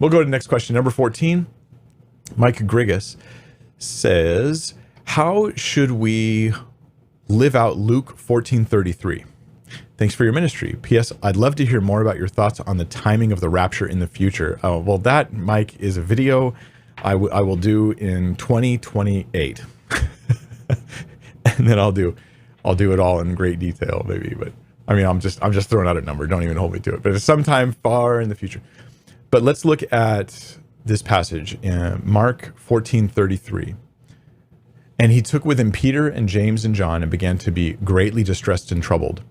We'll go to the next question. Number 14, Mike Grigas says, how should we live out Luke 14:33? Thanks for your ministry. P.S. I'd love to hear more about your thoughts on the timing of the rapture in the future. Oh, well, that, Mike, is a video I will do in 2028. And then I'll do it all in great detail, maybe. But I mean, I'm just throwing out a number. Don't even hold me to it. But it's sometime far in the future. But let's look at this passage in Mark 14:33. And he took with him Peter and James and John and began to be greatly distressed and troubled.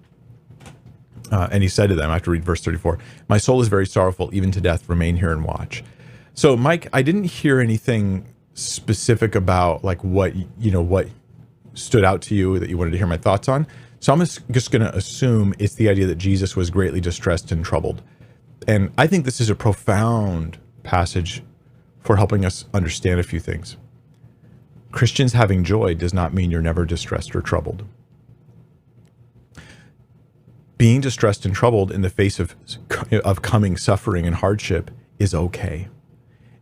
And he said to them, I have to read verse 34, my soul is very sorrowful, even to death. Remain here and watch. So, Mike, I didn't hear anything specific about like what stood out to you that you wanted to hear my thoughts on. So I'm just going to assume it's the idea that Jesus was greatly distressed and troubled. And I think this is a profound passage for helping us understand a few things. Christians having joy does not mean you're never distressed or troubled. Being distressed and troubled in the face of coming suffering and hardship is okay.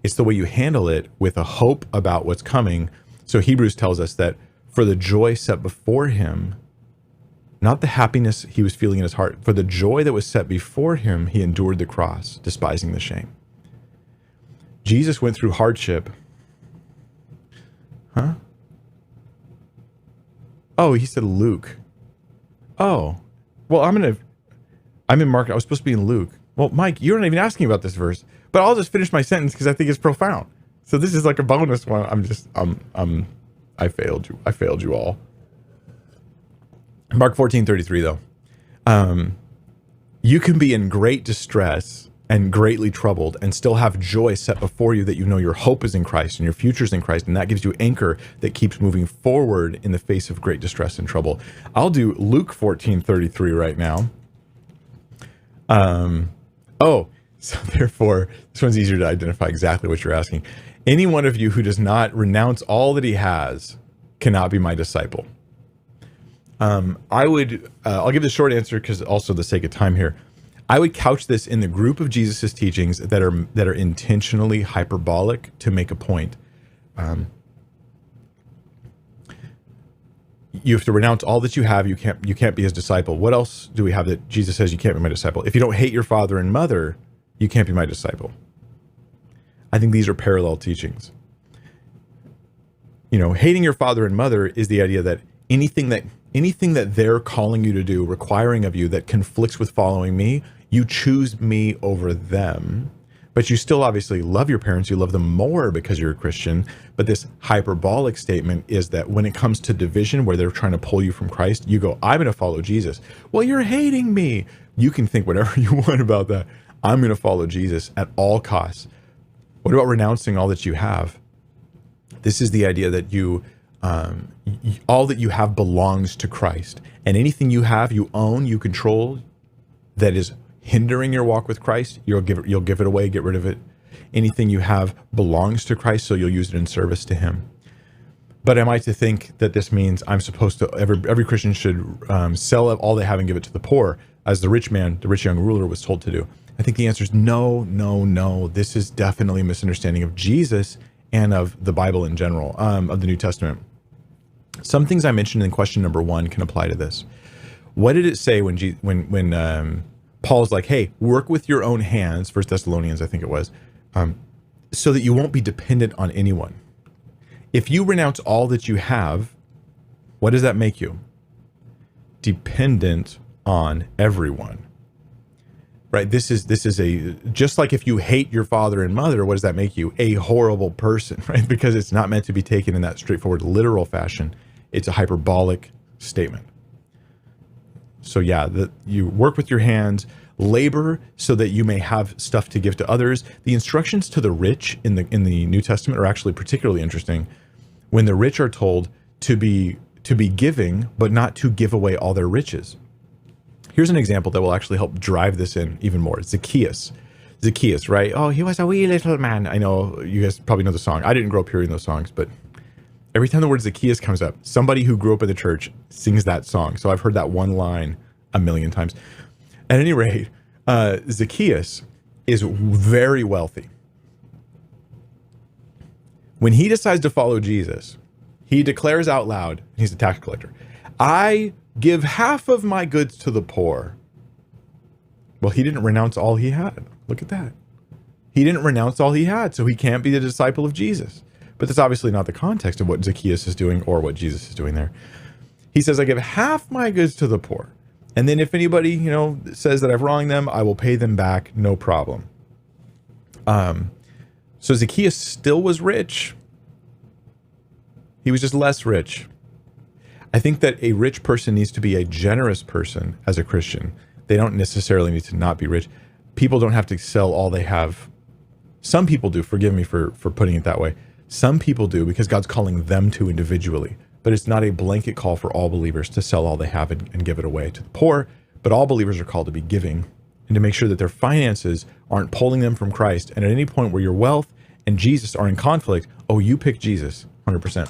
It's the way you handle it with a hope about what's coming. So Hebrews tells us that for the joy set before him, not the happiness he was feeling in his heart, for the joy that was set before him, he endured the cross, despising the shame. Jesus went through hardship. Huh? Oh, he said Luke. Oh, well, I'm in Mark. I was supposed to be in Luke. Well, Mike, you're not even asking about this verse, but I'll just finish my sentence because I think it's profound. So this is like a bonus one. I failed you. I failed you all. Mark 14:33 though. You can be in great distress and greatly troubled and still have joy set before you that you know your hope is in Christ and your future is in Christ, and that gives you anchor that keeps moving forward in the face of great distress and trouble. I'll do Luke 14:33 right now. So therefore, this one's easier to identify exactly what you're asking. Any one of you who does not renounce all that he has cannot be my disciple. I'll give the short answer because also the sake of time here. I would couch this in the group of Jesus's teachings that are intentionally hyperbolic to make a point. You have to renounce all that you have. You can't be his disciple. What else do we have that Jesus says you can't be my disciple? If you don't hate your father and mother, you can't be my disciple. I think these are parallel teachings. Hating your father and mother is the idea that anything that they're calling you to do, requiring of you, that conflicts with following me, you choose me over them. But you still obviously love your parents. You love them more because you're a Christian. But this hyperbolic statement is that when it comes to division, where they're trying to pull you from Christ, you go, I'm going to follow Jesus. Well, you're hating me. You can think whatever you want about that. I'm going to follow Jesus at all costs. What about renouncing all that you have? This is the idea that all that you have belongs to Christ, and anything you have, you own, you control, that is hindering your walk with Christ, you'll give it away, get rid of it. Anything you have belongs to Christ, so you'll use it in service to him. But am I to think that this means I'm supposed to, every Christian should sell all they have and give it to the poor, as the rich young ruler was told to do? I think the answer is no, no, no. This is definitely a misunderstanding of Jesus and of the Bible in general, of the New Testament. Some things I mentioned in question number 1 can apply to this. What did it say when Paul's like, hey, work with your own hands, 1 Thessalonians, I think it was, so that you won't be dependent on anyone. If you renounce all that you have, what does that make you? Dependent on everyone. Right? This is just like if you hate your father and mother, what does that make you? A horrible person, right? Because it's not meant to be taken in that straightforward literal fashion. It's a hyperbolic statement. So yeah, you work with your hands, labor so that you may have stuff to give to others. The instructions to the rich in the New Testament are actually particularly interesting. When the rich are told to be giving, but not to give away all their riches. Here's an example that will actually help drive this in even more. Zacchaeus, right? Oh, he was a wee little man. I know you guys probably know the song. I didn't grow up hearing those songs, but every time the word Zacchaeus comes up, somebody who grew up in the church sings that song. So I've heard that one line a million times. At any rate, Zacchaeus is very wealthy. When he decides to follow Jesus, he declares out loud, he's a tax collector, I give half of my goods to the poor. Well, he didn't renounce all he had. Look at that. He didn't renounce all he had, so he can't be the disciple of Jesus. But that's obviously not the context of what Zacchaeus is doing or what Jesus is doing there. He says, I give half my goods to the poor. And then if anybody, says that I've wronged them, I will pay them back, no problem. So Zacchaeus still was rich. He was just less rich. I think that a rich person needs to be a generous person as a Christian. They don't necessarily need to not be rich. People don't have to sell all they have. Some people do. Forgive me for putting it that way. Some people do because God's calling them to individually. But it's not a blanket call for all believers to sell all they have and give it away to the poor. But all believers are called to be giving and to make sure that their finances aren't pulling them from Christ. And at any point where your wealth and Jesus are in conflict, oh, you pick Jesus, 100%.